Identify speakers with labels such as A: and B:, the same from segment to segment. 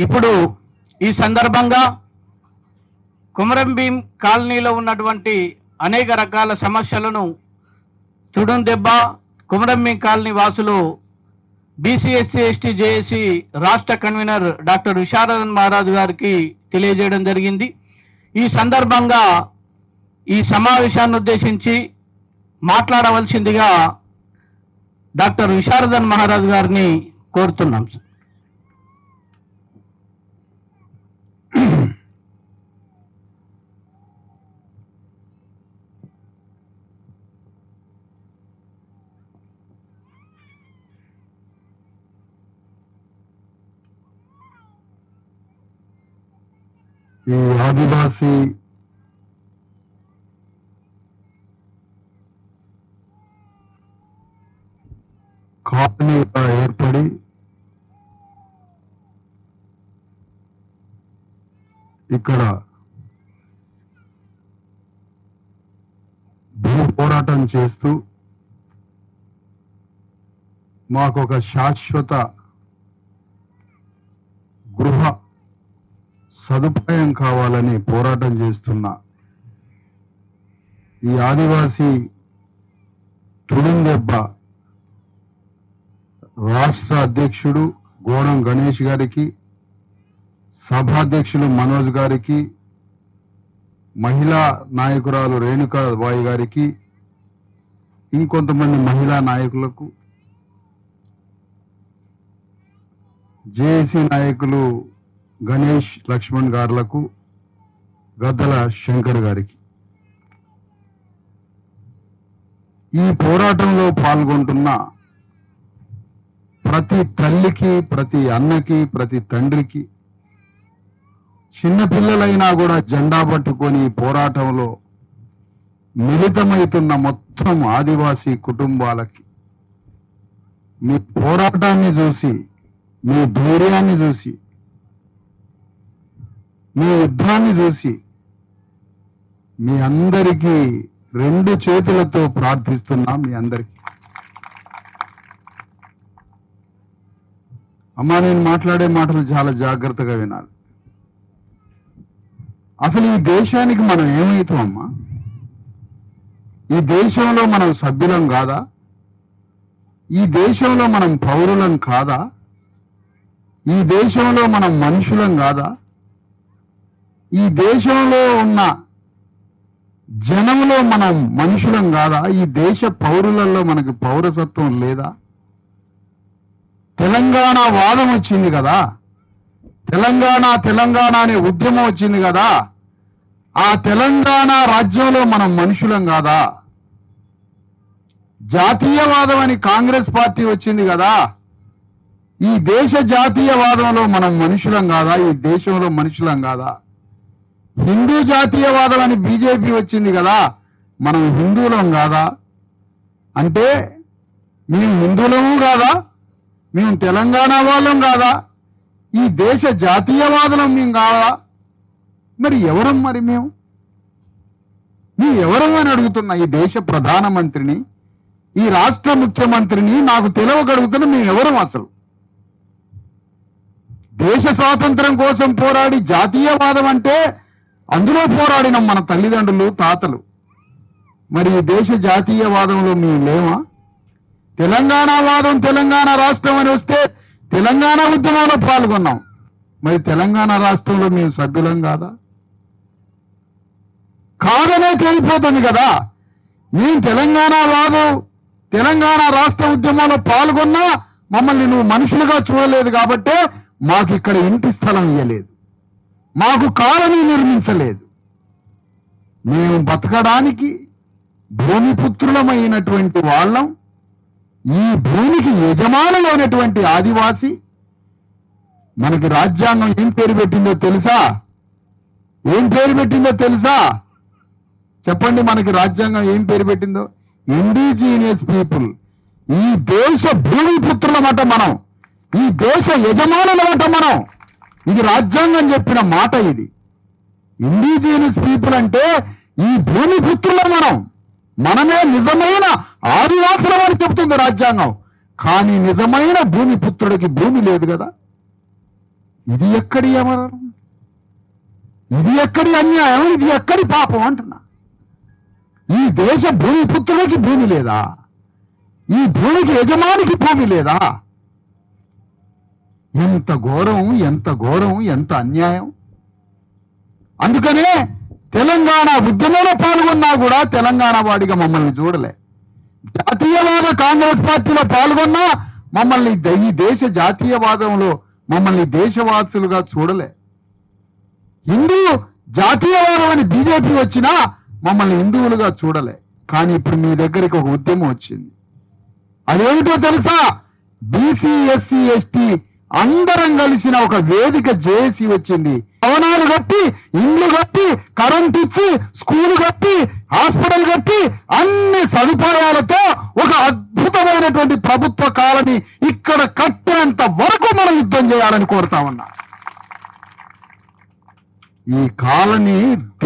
A: ఇప్పుడు ఈ సందర్భంగా కుమరం భీం కాలనీలో ఉన్నటువంటి అనేక రకాల సమస్యలను తుడుం దెబ్బ కుమరం భీం కాలనీ వాసులు BC/SC/ST జేఏసీ రాష్ట్ర కన్వీనర్ డాక్టర్ విశారదన్ మహారాజ్ గారికి తెలియజేయడం జరిగింది. ఈ సందర్భంగా ఈ సమావేశాన్ని ఉద్దేశించి మాట్లాడవలసిందిగా డాక్టర్ విశారదన్ మహారాజ్ గారిని కోరుతున్నాం.
B: ఈ ఆదివాసీ కాలనీగా ఏర్పడి ఇక్కడ భూ పోరాటం చేస్తూ మాకొక శాశ్వత గృహ సదుపాయం కావాలని పోరాటం చేస్తున్న ఈ ఆదివాసీ తుడుం దెబ్బ రాష్ట్ర అధ్యక్షుడు గోడం గణేష్ గారికి, సభాధ్యక్షులు మనోజ్ గారికి, మహిళా నాయకురాలు రేణుకా బాయి గారికి, ఇంకొంతమంది మహిళా నాయకులకు, జేఏసీ నాయకులు గణేష్ లక్ష్మణ్ గారులకు, గద్దల శంకర్ గారికి, ఈ పోరాటంలో పాల్గొంటున్న ప్రతి తల్లికి, ప్రతి అన్నకి, ప్రతి తండ్రికి, చిన్నపిల్లలైనా కూడా జెండా పట్టుకొని పోరాటంలో మిళితమవుతున్న మొత్తం ఆదివాసీ కుటుంబాలకి మీ పోరాటాన్ని చూసి, మీ ధైర్యాన్ని చూసి, మీ యుద్ధాన్ని చూసి మీ అందరికీ రెండు చేతులతో ప్రార్థిస్తున్నాం. మీ అందరికీ అమ్మా, నేను మాట్లాడే మాటలు చాలా జాగ్రత్తగా వినాలి. అసలు ఈ దేశానికి మనం ఏమవుతాం అమ్మా? ఈ దేశంలో మనం సభ్యులం కాదా? ఈ దేశంలో మనం పౌరులం కాదా? ఈ దేశంలో మనం మనుషులం కాదా? ఈ దేశంలో ఉన్న జనంలో మనం మనుషులం కాదా? ఈ దేశ పౌరులలో మనకి పౌరసత్వం లేదా? తెలంగాణ వాదం వచ్చింది కదా, తెలంగాణ అనే ఉద్యమం వచ్చింది కదా, ఆ తెలంగాణ రాజ్యంలో మనం మనుషులం కాదా? జాతీయవాదం అని కాంగ్రెస్ పార్టీ వచ్చింది కదా, ఈ దేశ జాతీయవాదంలో మనం మనుషులం కాదా? ఈ దేశంలో మనుషులం కాదా? హిందూ జాతీయవాదం అని బీజేపీ వచ్చింది కదా, మనం హిందువులం కాదా? అంటే మేము హిందువులము కాదా? మేము తెలంగాణ వాళ్ళం కాదా? ఈ దేశ జాతీయవాదులం మేము కాదా? మరి ఎవరం? మరి మేము ఎవరం అని అడుగుతున్నా. ఈ దేశ ప్రధానమంత్రిని, ఈ రాష్ట్ర ముఖ్యమంత్రిని నాకు తెలియగలుగుతున్నా. మేము ఎవరం? అసలు దేశ స్వాతంత్రం కోసం పోరాడి జాతీయవాదం అంటే అందులో పోరాడినాం మన తల్లిదండ్రులు, తాతలు. మరి ఈ దేశ జాతీయవాదంలో మేము లేవా? తెలంగాణ వాదం, తెలంగాణ రాష్ట్రం అని వస్తే తెలంగాణ ఉద్యమంలో పాల్గొన్నాం. మరి తెలంగాణ రాష్ట్రంలో మేము సభ్యులం కాదా? కాదనే తెలిపోతుంది కదా. మేము తెలంగాణ వాదం, తెలంగాణ రాష్ట్ర ఉద్యమంలో పాల్గొన్నా మమ్మల్ని నువ్వు మనుషులుగా చూడలేదు కాబట్టే మాకు ఇక్కడ ఇంటి స్థలం ఇవ్వలేదు, మాకు కాలనీ నిర్మించలేదు. మేము బతకడానికి భూమిపుత్రులమైనటువంటి వాళ్ళం. ఈ భూమికి యజమానులైనటువంటి ఆదివాసి మనకి రాజ్యాంగం ఏం పేరు పెట్టిందో తెలుసా? ఏం పేరు పెట్టిందో తెలుసా? చెప్పండి, మనకి రాజ్యాంగం ఏం పేరు పెట్టిందో? Indigenous people. ఈ దేశ భూమిపుత్రులమాట మనం, ఈ దేశ యజమానులమాట మనం. ఇది రాజ్యాంగం చెప్పిన మాట. ఇది ఇండిజినియస్ పీపుల్ అంటే ఈ భూమిపుత్రుల మనమే నిజమైన ఆదివాసులం అని చెప్తుంది రాజ్యాంగం. కానీ నిజమైన భూమిపుత్రుడికి భూమి లేదు కదా. ఇది ఎక్కడి అమరం, ఇది ఎక్కడి అన్యాయం, ఇది ఎక్కడి పాపం అంటున్నా. ఈ దేశ భూమిపుత్రుడికి భూమి లేదా? ఈ భూమికి యజమానికి భూమి లేదా? ఎంత ఘోరం, ఎంత ఘోరం, ఎంత అన్యాయం. అందుకనే తెలంగాణ ఉద్యమంలో పాల్గొన్నా కూడా తెలంగాణ వాడిగా మమ్మల్ని చూడలే. జాతీయవాద కాంగ్రెస్ పార్టీలో పాల్గొన్నా మమ్మల్ని ఈ దేశ జాతీయవాదంలో మమ్మల్ని దేశవాసులుగా చూడలే. హిందూ జాతీయవాదం అని బీజేపీ వచ్చినా మమ్మల్ని హిందువులుగా చూడలే. కానీ ఇప్పుడు మీ దగ్గరికి ఒక ఉద్యమం వచ్చింది. అదేమిటో తెలుసా? బీసీ, ఎస్సీ, ఎస్టీ అందరం కలిసిన ఒక వేదిక జేఏసీ వచ్చింది. భవనాలు కట్టి, ఇండ్లు కట్టి, కరెంట్ ఇచ్చి, స్కూల్ కట్టి, హాస్పిటల్ కట్టి, అన్ని సదుపాయాలతో ఒక అద్భుతమైనటువంటి ప్రభుత్వ కాలనీ ఇక్కడ కట్టేంత వరకు మనం యుద్ధం చేయాలని కోరుతా ఉన్నా. ఈ కాలనీ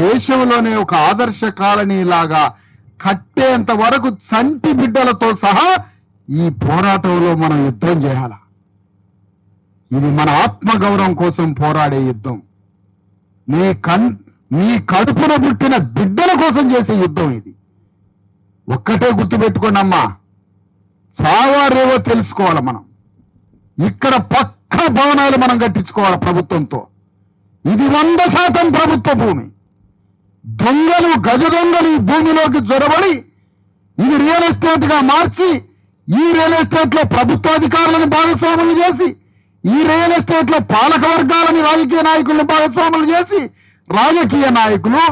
B: దేశంలోనే ఒక ఆదర్శ కాలనీ లాగా కట్టేంత వరకు చంటి బిడ్డలతో సహా ఈ పోరాటంలో మనం యుద్ధం చేయాల. ఇది మన ఆత్మగౌరవం కోసం పోరాడే యుద్ధం. నీ కడుపున పుట్టిన బిడ్డల కోసం చేసే యుద్ధం ఇది. ఒక్కటే గుర్తుపెట్టుకోండి అమ్మా, చావారేవో తెలుసుకోవాలి మనం. ఇక్కడ పక్క భవనాలు మనం కట్టించుకోవాలి ప్రభుత్వంతో. ఇది 100% ప్రభుత్వ భూమి. దొంగలు, గజ దొంగలు ఈ భూమిలోకి జొరబడి ఇది రియల్ ఎస్టేట్ గా మార్చి, ఈ రియల్ ఎస్టేట్ లో ప్రభుత్వాధికారులను భాగస్వాములు చేసి, ఈ రియల్ ఎస్టేట్ లో పాలక వర్గాలని రాజకీయ నాయకులను భాగస్వాములు చేసి, రాజకీయ నాయకులు,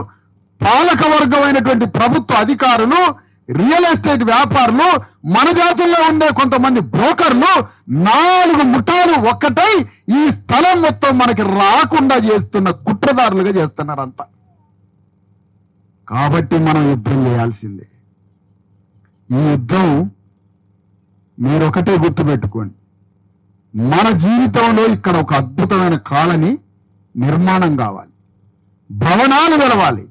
B: పాలక వర్గమైనటువంటి ప్రభుత్వ అధికారులు, రియల్ ఎస్టేట్ వ్యాపారులు, మన జాతుల్లో ఉండే కొంతమంది బ్రోకర్లు 4 ముఠాలు ఒక్కటై ఈ స్థలం మొత్తం మనకి రాకుండా చేస్తున్న కుట్రదారులుగా చేస్తున్నారంతా. కాబట్టి మనం యుద్ధం చేయాల్సిందే. ఈ యుద్ధం మీరొకటే గుర్తుపెట్టుకోండి, మన జీవితంలో ఇక్కడ ఒక అద్భుతమైన కాలనీ నిర్మాణం కావాలి, భవనాలు వెలవాలి.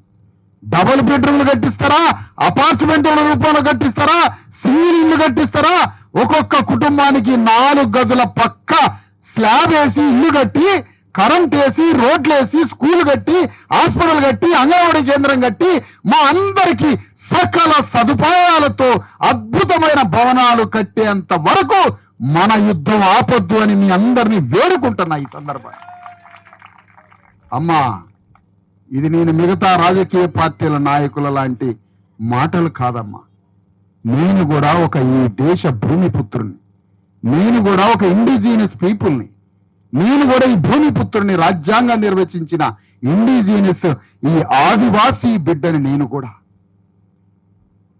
B: డబుల్ బెడ్రూమ్లు కట్టిస్తారా, అపార్ట్మెంట్ల రూపంలో కట్టిస్తారా, సింగిల్ ఇల్లు కట్టిస్తారా, ఒక్కొక్క కుటుంబానికి 4 గదుల పక్క స్లాబ్ వేసి ఇల్లు కట్టి, కరెంట్ వేసి, రోడ్లు వేసి, స్కూల్ కట్టి, హాస్పిటల్ కట్టి, అంగన్వాడీ కేంద్రం కట్టి, మా అందరికీ సకల సదుపాయాలతో అద్భుతమైన భవనాలు కట్టేంత వరకు మన యుద్ధం ఆపొద్దు అని మీ అందరినీ వేడుకుంటున్నా ఈ సందర్భంగా. అమ్మా, ఇది నేను మిగతా రాజకీయ పార్టీల నాయకుల లాంటి మాటలు కాదమ్మా. నేను కూడా ఒక ఈ దేశ భూమిపుత్రుని, నేను కూడా ఒక ఇండిజినస్ పీపుల్ని, నేను కూడా ఈ భూమిపుత్రుని, రాజ్యాంగం నిర్వచించిన ఇండిజినస్ ఈ ఆదివాసీ బిడ్డని నేను కూడా.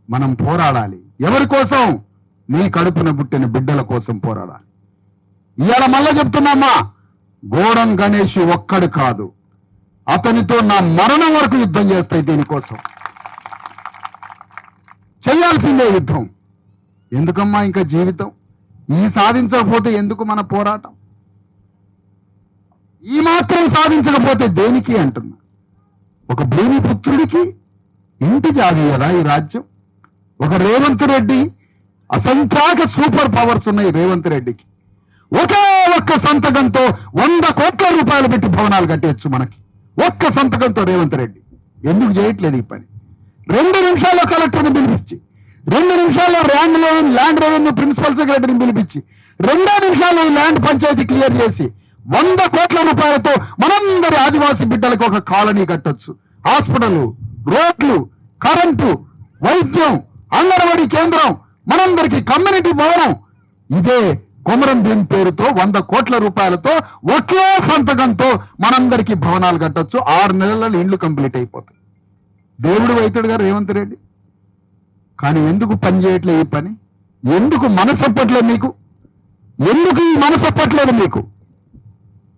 B: మనం పోరాడాలి. ఎవరి కోసం? నీ కడుపున పుట్టిన బిడ్డల కోసం పోరాడాలి. ఇవాళ మళ్ళా చెప్తున్నామ్మా, గోడం గణేష్ ఒక్కడు కాదు, అతనితో నా మరణం వరకు యుద్ధం చేస్తాయి. దీనికోసం చేయాల్సిందే యుద్ధం. ఎందుకమ్మా ఇంకా జీవితం? ఈ సాధించకపోతే ఎందుకు మన పోరాటం? ఈ మాత్రం సాధించకపోతే దేనికి అంటున్నా. ఒక భూమిపుత్రుడికి ఇంటి జాగి కదా ఈ రాజ్యం. ఒక రేవంత్ రెడ్డి, అసంఖ్యాక సూపర్ పవర్స్ ఉన్నాయి రేవంత్ రెడ్డికి. ఒకే ఒక్క సంతకంతో 100 కోట్ల రూపాయలు పెట్టి భవనాలు కట్టేయచ్చు మనకి. ఒక్క సంతకంతో రేవంత్ రెడ్డి ఎందుకు చేయట్లేదు ఈ పని? 2 నిమిషాల్లో కలెక్టర్ని పిలిపించి, 2 నిమిషాల్లో ల్యాండ్ రెవెన్యూ ప్రిన్సిపల్ సెక్రటరీని పిలిపించి, 2 నిమిషాల్లో ఈ ల్యాండ్ పంచాయతీ క్లియర్ చేసి 100 కోట్ల రూపాయలతో మనందరి ఆదివాసీ బిడ్డలకు ఒక కాలనీ కట్టొచ్చు. హాస్పిటల్, రోడ్లు, కరెంటు, వైద్యం, అంగన్వాడీ కేంద్రం, మనందరికి కమ్యూనిటీ భవనం. ఇదే కొమరం భీం పేరుతో 100 కోట్ల రూపాయలతో ఒకే సంతకంతో మనందరికీ భవనాలు కట్టొచ్చు. 6 నెలలలో ఇండ్లు కంప్లీట్ అయిపోతాయి. దేవుడు వైద్యుడు గారు రేవంత్ రెడ్డి. కానీ ఎందుకు పని చేయట్లేదు ఈ పని? ఎందుకు మనసప్పట్లేదు మీకు? ఎందుకు ఈ మనసప్పట్లేదు మీకు?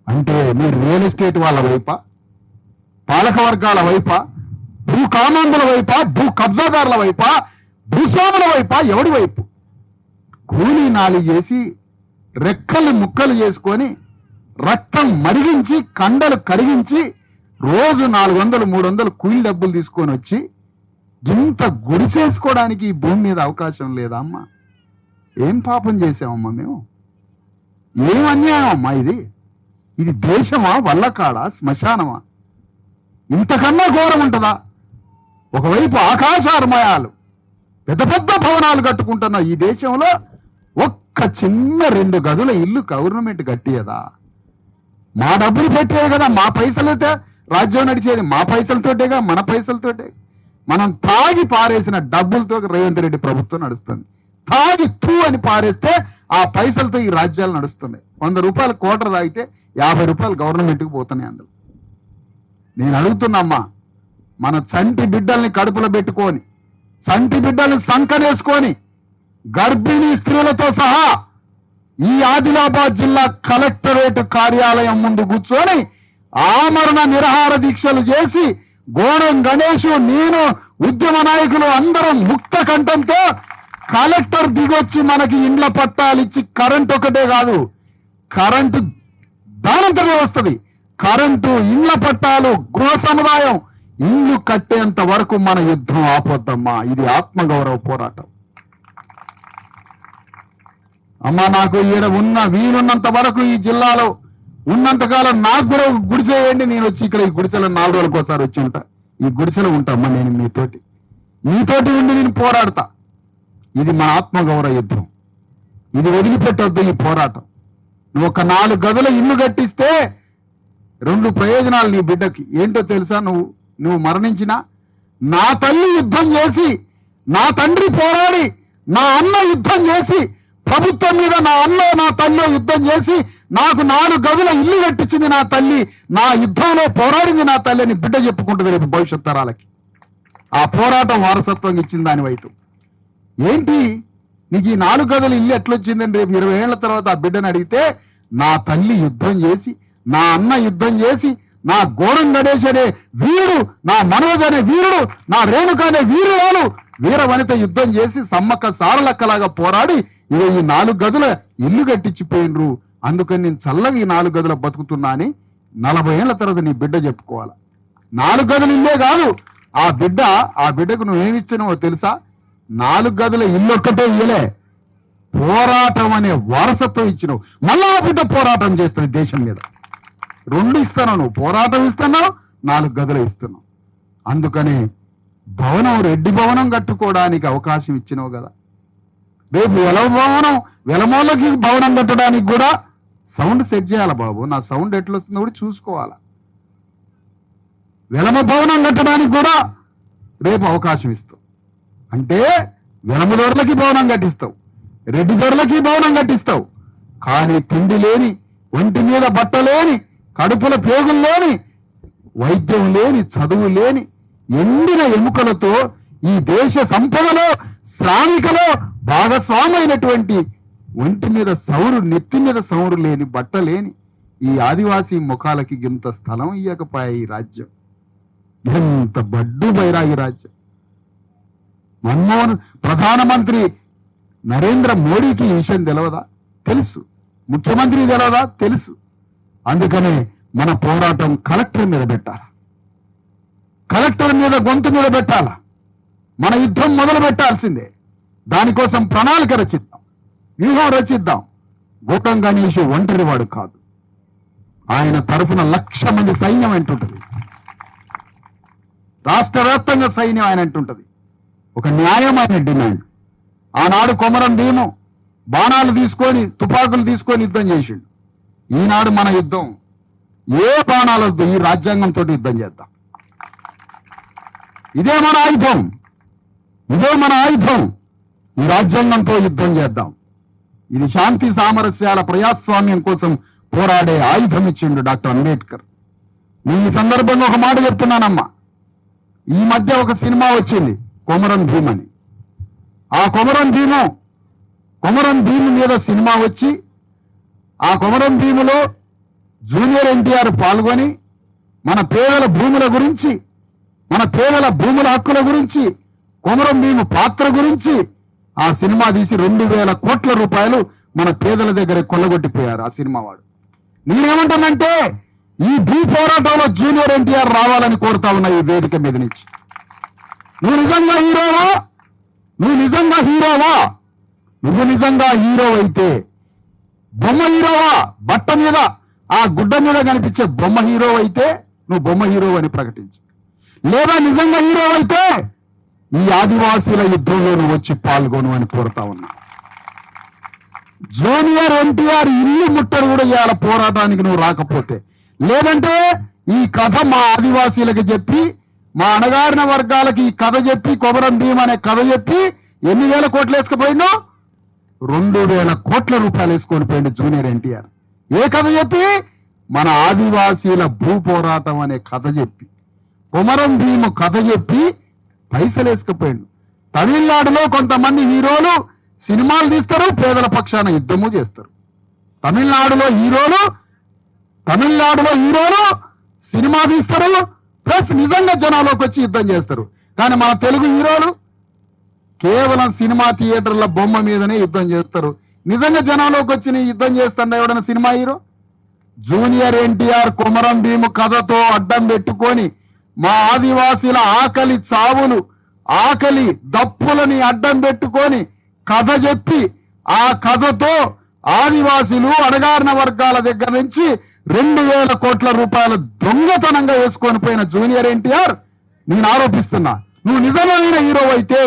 B: అంటే మీరు రియల్ ఎస్టేట్ వాళ్ళ వైపా, పాలక వర్గాల వైపా, భూ కామాంధుల వైపా, భూ కబ్జాదారుల వైపా, భూస్వాముల వైపా, ఎవడి వైపు? కూలీ నాలి చేసి రెక్కలు ముక్కలు చేసుకొని రక్తం మరిగించి కండలు కరిగించి రోజు 400, 300 కూలీ డబ్బులు తీసుకొని వచ్చి ఇంత గుడిసేసుకోవడానికి ఈ భూమి మీద అవకాశం లేదా అమ్మా? ఏం పాపం చేసామమ్మా మేము? ఏం అన్యాయం అమ్మా ఇది? ఇది దేశమా, వల్లకాడా, శ్మశానమా? ఇంతకన్నా ఘోరం ఉంటుందా? ఒకవైపు ఆకాశార్మయాలు, పెద్ద పెద్ద భవనాలు కట్టుకుంటున్న ఈ దేశంలో ఒక్క చిన్న 2 గదుల ఇల్లు గవర్నమెంట్ కట్టియదా? మా డబ్బులు పెట్టేది కదా, మా పైసలతో రాజ్యం నడిచేది, మా పైసలతోటేగా, మన పైసలతోటే. మనం తాగి పారేసిన డబ్బులతో రేవంత్ రెడ్డి ప్రభుత్వం నడుస్తుంది. తాగి తూ అని పారేస్తే ఆ పైసలతో ఈ రాజ్యాలు నడుస్తున్నాయి. 100 రూపాయలు కోటర్ తాగితే 50 రూపాయలు గవర్నమెంట్కి పోతున్నాయి. అందులో నేను అడుగుతున్నమ్మా, మన చంటి బిడ్డల్ని కడుపులో పెట్టుకొని, చంటి బిడ్డల్ని సంకనేసుకొని, గర్భిణీ స్త్రీలతో సహా ఈ ఆదిలాబాద్ జిల్లా కలెక్టరేట్ కార్యాలయం ముందు కూర్చొని ఆమరణ నిరాహార దీక్షలు చేసి గోడం గణేష్, నేను, ఉద్యమ నాయకులు అందరం ముక్త కంఠంతో కలెక్టర్ దిగొచ్చి మనకి ఇండ్ల పట్టాలు ఇచ్చి, కరెంట్ ఒకటే కాదు, కరెంటు దానంతనే వస్తుంది, కరెంటు, ఇండ్ల పట్టాలు, గృహ సముదాయం, ఇల్లు కట్టేంత వరకు మన యుద్ధం ఆపొద్దమ్మా. ఇది ఆత్మగౌరవ పోరాటం. అమ్మా, నాకు ఈడ వీలున్నంత వరకు ఈ జిల్లాలో ఉన్నంతకాలం నాకు కూడా గుడిసేయండి. నేను వచ్చి ఇక్కడ ఈ గుడిసెలో 4 రోజులకు ఒకసారి వచ్చి ఉంటా. ఈ గుడిసెలో ఉంటామ్మా. నేను మీతోటి ఉండి నేను పోరాడతా. ఇది మన ఆత్మగౌరవ యుద్ధం. ఇది వదిలిపెట్టొద్దు ఈ పోరాటం. నువ్వు ఒక 4 గదుల ఇల్లు కట్టిస్తే 2 ప్రయోజనాలు నీ బిడ్డకి. ఏంటో తెలుసా? నువ్వు మరణించినా నా తల్లి యుద్ధం చేసి, నా తండ్రి పోరాడి, నా అన్న యుద్ధం చేసి, ప్రభుత్వం మీద నా అన్న నా తల్లి యుద్ధం చేసి నాకు 4 గదుల ఇల్లు కట్టించింది నా తల్లి, నా యుద్ధంలో పోరాడింది నా తల్లి అని బిడ్డ చెప్పుకుంటుంది రేపు భవిష్యత్ తరాలకి. ఆ పోరాటం వారసత్వం ఇచ్చింది దాని వైపు. ఏంటి నీకు ఈ 4 గదుల ఇల్లు ఎట్లొచ్చిందని రేపు 20 ఏళ్ల తర్వాత ఆ బిడ్డను అడిగితే, నా తల్లి యుద్ధం చేసి, నా అన్న యుద్ధం చేసి, నా గోడం గణేష్ అనే వీరుడు, నా మనోజ్ అనే వీరుడు, నా రేణుక అనే వీరురాలు, వీర వనిత యుద్ధం చేసి సమ్మక్క సారలక్కలాగా పోరాడి ఇవి ఈ 4 గదుల ఇల్లు కట్టించిపోయినరు. అందుకని నేను చల్లగా ఈ 4 గదుల బతుకుతున్నా అని 40 ఏళ్ల తర్వాత నీ బిడ్డ చెప్పుకోవాలి. 4 గదులు ఇల్లే కాదు, ఆ బిడ్డకు నువ్వేమిచ్చినావో తెలుసా? 4 గదుల ఇల్లు ఒక్కటే ఇయ్యలే, పోరాటం అనే వారసత్వం ఇచ్చినావు. మళ్ళా ఆ బిడ్డ పోరాటం చేస్తుంది దేశం మీద. 2 ఇస్తున్నావు, నువ్వు పోరాటం ఇస్తున్నావు, 4 గదులు ఇస్తున్నావు. అందుకనే భవనం, రెడ్డి భవనం కట్టుకోవడానికి అవకాశం ఇచ్చినావు కదా. రేపు వెలమోళ్ళకి భవనం కట్టడానికి కూడా సౌండ్ సెట్ చేయాలి బాబు. నా సౌండ్ ఎట్లా వస్తుందో కూడా చూసుకోవాలా. వెలమ భవనం కట్టడానికి కూడా రేపు అవకాశం ఇస్తావు. అంటే వెలమ దొరలకి భవనం కట్టిస్తావు, రెడ్డి దొరలకి భవనం కట్టిస్తావు. కానీ తిండి లేని, ఒంటి మీద బట్ట లేని, కడుపుల పేగులు లేని, వైద్యం లేని, చదువు లేని, ఎండిన ఎముకలతో ఈ దేశ సంపదలో, శ్రామికలో భాగస్వామైనటువంటి, ఒంటి మీద సౌరు, నెత్తి మీద సౌరు లేని, బట్ట లేని ఈ ఆదివాసీ ముఖాలకి ఇంత స్థలం ఇయ్యకపోయా ఈ రాజ్యం. ఎంత బడ్డు బైరాగి రాజ్యం. ప్రధానమంత్రి నరేంద్ర మోడీకి ఈ విషయం తెలియదా? తెలుసు. ముఖ్యమంత్రి తెలియదా? తెలుసు. అందుకనే మన పోరాటం కలెక్టర్ మీద పెట్టాలి, కలెక్టర్ మీద గొంతు మీద పెట్టాల. మన యుద్ధం మొదలు పెట్టాల్సిందే. దానికోసం ప్రణాళిక రచిద్దాం, వ్యూహం రచిద్దాం. గోటం గణేష్ ఒంటరి వాడు కాదు, ఆయన తరఫున 1,00,000 మంది సైన్యం అంటుంటది. రాష్ట్ర వ్యాప్తంగా సైన్యం ఆయన అంటుంటది. ఒక న్యాయమైన డిమాండ్. ఆనాడు కొమరం భీము బాణాలు తీసుకొని, తుపాకులు తీసుకొని యుద్ధం చేసిండు. ఈనాడు మన యుద్ధం ఏ బాణాలు వద్దు, ఈ రాజ్యాంగంతో యుద్ధం చేద్దాం. ఇదే మన ఆయుధం, ఇదే మన ఆయుధం. ఈ రాజ్యాంగంతో యుద్ధం చేద్దాం. ఇది శాంతి సామరస్యాల ప్రజాస్వామ్యం కోసం పోరాడే ఆయుధం ఇచ్చిండు డాక్టర్ అంబేద్కర్. నేను ఈ సందర్భంగా ఒక మాట చెప్తున్నానమ్మా. ఈ మధ్య ఒక సినిమా వచ్చింది, కొమరం భీమ్ అని. ఆ కొమరం భీము మీద సినిమా వచ్చి, ఆ కొమరం భీములో జూనియర్ ఎన్టీఆర్ పాల్గొని మన పేదల భూముల గురించి, మన పేదల భూముల హక్కుల గురించి, కొమరం భీము పాత్ర గురించి ఆ సినిమా తీసి 2,000 కోట్ల రూపాయలు మన పేదల దగ్గర కొల్లగొట్టిపోయారు ఆ సినిమా వాడు. నేనేమంటానంటే, ఈ భూ పోరాటంలో జూనియర్ ఎన్టీఆర్ రావాలని కోరుతా ఉన్నా ఈ వేదిక మీద నుంచి. నువ్వు నిజంగా హీరోవా? నువ్వు నిజంగా హీరోవా? నువ్వు నిజంగా హీరో అయితే, బొమ్మ హీరోవా? బట్ట మీద ఆ గుడ్డ మీద కనిపించే బొమ్మ హీరో అయితే నువ్వు బొమ్మ హీరో అని ప్రకటించు, లేదా నిజంగా హీరో అయితే ఈ ఆదివాసీల యుద్ధంలో నువ్వు వచ్చి పాల్గొను అని కోరుతా ఉన్నా. జూనియర్ ఎన్టీఆర్ ఇల్లు ముట్టడు కూడా ఇవాళ పోరాటానికి నువ్వు రాకపోతే, లేదంటే ఈ కథ మా ఆదివాసీలకు చెప్పి మా అణగారిన వర్గాలకి ఈ కథ చెప్పి కొమరం భీం అనే కథ చెప్పి ఎన్ని వేల కోట్లు వేసుకుపోయిండు? 2,000 కోట్ల రూపాయలు వేసుకొని పోయిండు జూనియర్ ఎన్టీఆర్. ఏ కథ చెప్పి? మన ఆదివాసీల భూ పోరాటం అనే కథ చెప్పి, కొమరం భీం కథ చెప్పి పైసలు వేసుకుపోయిండు. తమిళనాడులో కొంతమంది హీరోలు సినిమాలు తీస్తారు, పేదల పక్షాన యుద్ధము చేస్తారు. తమిళనాడులో హీరోలు సినిమా తీస్తారు, ప్లస్ నిజంగా జనాల్లోకి వచ్చి యుద్ధం చేస్తారు. కానీ మన తెలుగు హీరోలు కేవలం సినిమా థియేటర్ల బొమ్మ మీదనే యుద్ధం చేస్తారు. నిజంగా జనాల్లోకి వచ్చి యుద్ధం చేస్తాడు ఎవడన్నా cinema hero? Junior NTR Komaram Bheem కథతో అడ్డం పెట్టుకొని మా ఆదివాసీల ఆకలి చావులు, ఆకలి దప్పులని అడ్డం పెట్టుకొని కథ చెప్పి ఆ కథతో ఆదివాసీలు అణగారిన వర్గాల దగ్గర నుంచి 2,000 కోట్ల రూపాయల దొంగతనంగా వేసుకొని పోయిన జూనియర్ ఎన్టీఆర్, నేను ఆరోపిస్తున్నా, నువ్వు నిజమైన హీరో అయితే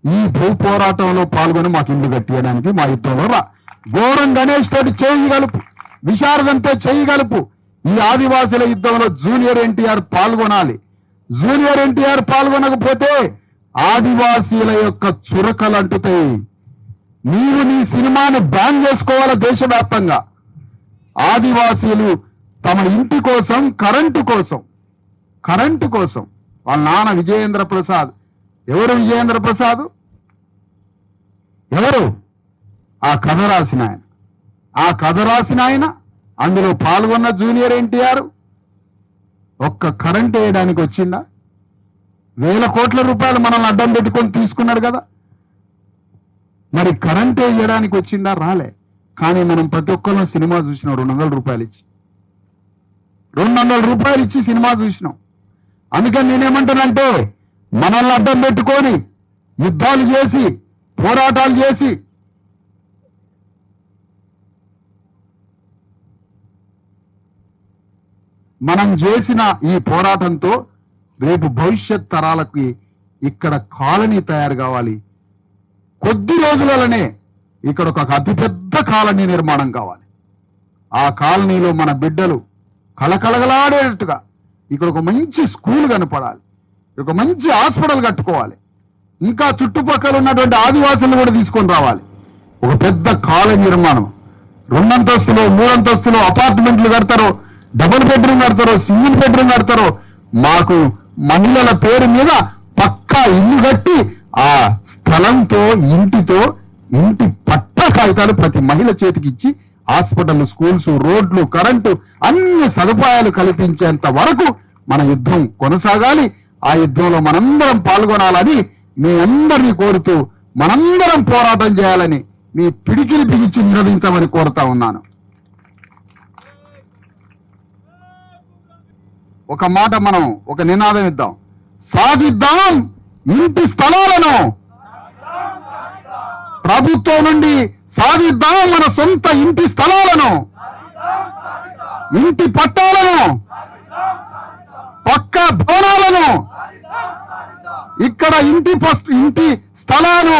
B: ఈ భూ పోరాటంలో పాల్గొని మాకు ఇల్లు కట్టియడానికి మా యుద్ధంలో రా. ఘోరం గణేష్ తోటి చేయగలుపు, విశారదంతో చేయగలుపు. ఈ ఆదివాసుల యుద్ధంలో జూనియర్ ఎన్టీఆర్ పాల్గొనాలి. జూనియర్ ఎన్టీఆర్ పాల్గొనకపోతే ఆదివాసీల యొక్క చురకలు అంటుతాయి. నీవు నీ సినిమాను బ్యాన్ చేసుకోవాలా దేశవ్యాప్తంగా. ఆదివాసీలు తమ ఇంటి కోసం కరెంటు కోసం వాళ్ళ నాన్న విజయేంద్ర ప్రసాద్, ఎవరు విజయేంద్ర ప్రసాద్? ఎవరు? ఆ కథ రాసిన ఆయన, అందులో పాల్గొన్న జూనియర్ ఎన్టీఆర్ ఒక్క కరెంట్ వేయడానికి వచ్చిందా? 1,000 కోట్ల రూపాయలు మనల్ని అడ్డం పెట్టుకొని తీసుకున్నాడు కదా, మరి కరెంట్ వేయడానికి వచ్చిందా? రాలే. కానీ మనం ప్రతి ఒక్కరిని సినిమా చూసినాం 200 రూపాయలు ఇచ్చి, 200 రూపాయలు ఇచ్చి సినిమా చూసినాం. అందుకని నేనేమంటానంటే, మనల్ని అడ్డం పెట్టుకొని యుద్ధాలు చేసి పోరాటాలు చేసి మనం చేసిన ఈ పోరాటంతో రేపు భవిష్యత్ తరాలకి ఇక్కడ కాలనీ తయారు కావాలి. కొద్ది రోజులలోనే ఇక్కడ ఒక అతిపెద్ద కాలనీ నిర్మాణం కావాలి. ఆ కాలనీలో మన బిడ్డలు కళకళగలాడేటట్టుగా ఇక్కడ ఒక మంచి స్కూల్ కనపడాలి, ఒక మంచి హాస్పిటల్ కట్టుకోవాలి. ఇంకా చుట్టుపక్కల ఉన్నటువంటి ఆదివాసులను కూడా తీసుకొని రావాలి. ఒక పెద్ద కాలనీ నిర్మాణం, 2 అంతస్తులు 3 అంతస్తులు అపార్ట్మెంట్లు కడతారో, డబుల్ బెడ్రూమ్ కడతారో, సింగిల్ బెడ్రూమ్ కడతారో, మాకు మహిళల పేరు మీద పక్కా ఇల్లు కట్టి ఆ స్థలంతో ఇంటి పట్ట కాగితాలు ప్రతి మహిళ చేతికి ఇచ్చి హాస్పిటల్, స్కూల్స్, రోడ్లు, కరెంటు అన్ని సదుపాయాలు కల్పించేంత వరకు మన యుద్ధం కొనసాగాలి. ఆ యుద్ధంలో మనందరం పాల్గొనాలని మీ అందరినీ కోరుతూ మనందరం పోరాటం చేయాలని మీ పిడికిలి బిగించి నిరోధించమని కోరుతా ఉన్నాను. ఒక మాట మనం ఒక నినాదం ఇద్దాం, సాధిద్దాం ఇంటి స్థలాలను, ప్రభుత్వం నుండి సాధిద్దాం మన సొంత ఇంటి స్థలాలను, ఇంటి పట్టాలను, పక్కా భవనాలను, ఇక్కడ ఇంటి స్థలాలు,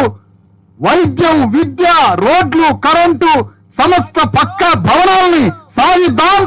B: వైద్యం, విద్య, రోడ్లు, కరెంటు, సమస్త పక్కా భవనాలని సాధిద్దాం.